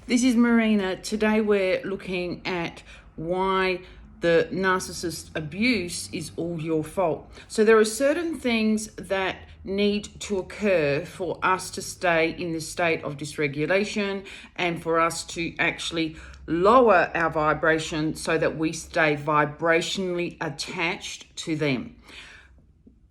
This is Marina. Today we're looking at why the narcissist abuse is all your fault. So there are certain things that need to occur for us to stay in this state of dysregulation and for us to actually lower our vibration so that we stay vibrationally attached to them.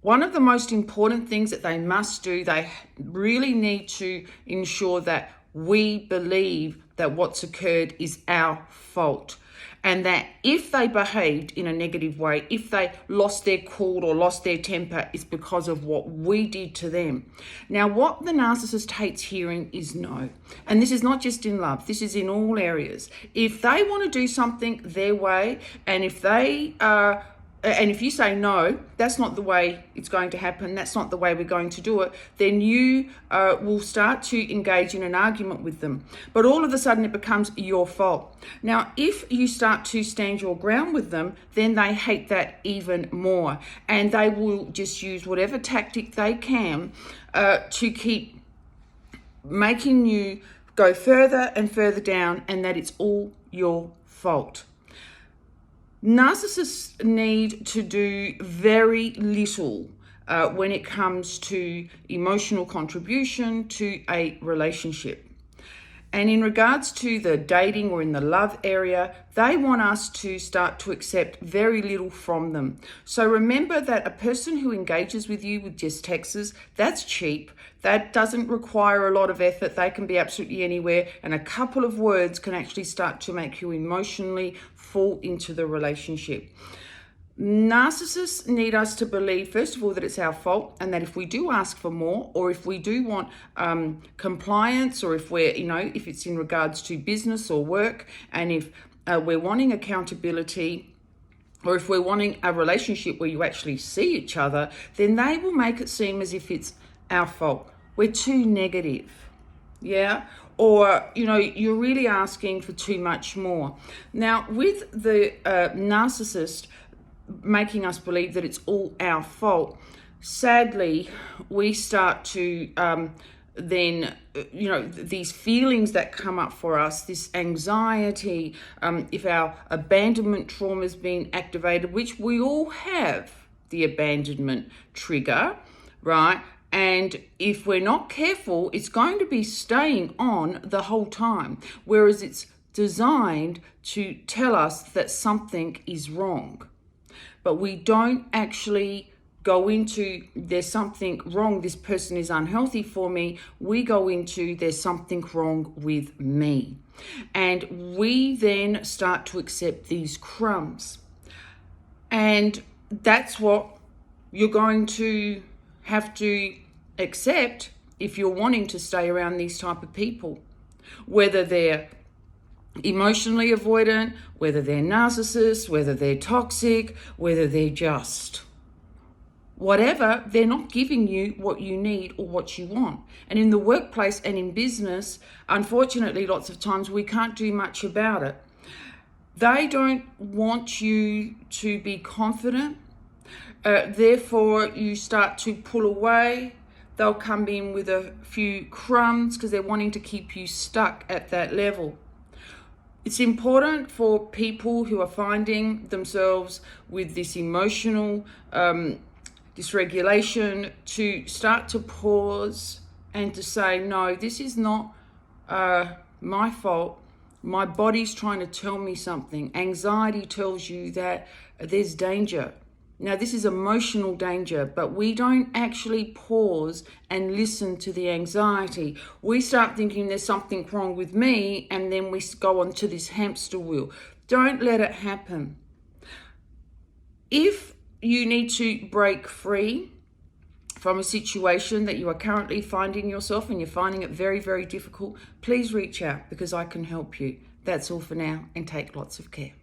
One of the most important things that they must do, they really need to ensure that we believe that what's occurred is our fault. And that if they behaved in a negative way, if they lost their cool or lost their temper, it's because of what we did to them. Now, what the narcissist hates hearing is no. And this is not just in love, this is in all areas. If they want to do something their way, and if you say no, that's not the way it's going to happen, that's not the way we're going to do it, then you will start to engage in an argument with them. But all of a sudden it becomes your fault. Now, if you start to stand your ground with them, then they hate that even more. And they will just use whatever tactic they can to keep making you go further and further down, and that it's all your fault. Narcissists need to do very little when it comes to emotional contribution to a relationship. And in regards to the dating or in the love area, they want us to start to accept very little from them. So remember that a person who engages with you with just texts, that's cheap. That doesn't require a lot of effort. They can be absolutely anywhere. And a couple of words can actually start to make you emotionally fall into the relationship. Narcissists need us to believe, first of all, that it's our fault, and that if we do ask for more, or if we do want compliance, or if if it's in regards to business or work, and if we're wanting accountability, or if we're wanting a relationship where you actually see each other, then they will make it seem as if it's our fault. We're too negative. Yeah. Or, you're really asking for too much more. Now, with the narcissist making us believe that it's all our fault, sadly, we start to these feelings that come up for us, this anxiety, if our abandonment trauma has been activated, which we all have the abandonment trigger, right? And if we're not careful, it's going to be staying on the whole time, whereas it's designed to tell us that something is wrong. But we don't actually go into there's something wrong, this person is unhealthy for me. We go into there's something wrong with me. And we then start to accept these crumbs. And that's what you're going to have to accept if you're wanting to stay around these type of people, whether they're emotionally avoidant, whether they're narcissists, whether they're toxic, whether they're just whatever, they're not giving you what you need or what you want. And in the workplace and in business, unfortunately, lots of times we can't do much about it. They don't want you to be confident. Therefore, you start to pull away. They'll come in with a few crumbs because they're wanting to keep you stuck at that level. It's important for people who are finding themselves with this emotional dysregulation to start to pause and to say, no, this is not my fault. My body's trying to tell me something. Anxiety tells you that there's danger. Now, this is emotional danger, but we don't actually pause and listen to the anxiety. We start thinking there's something wrong with me, and then we go on to this hamster wheel. Don't let it happen. If you need to break free from a situation that you are currently finding yourself and you're finding it very, very difficult, please reach out because I can help you. That's all for now, and take lots of care.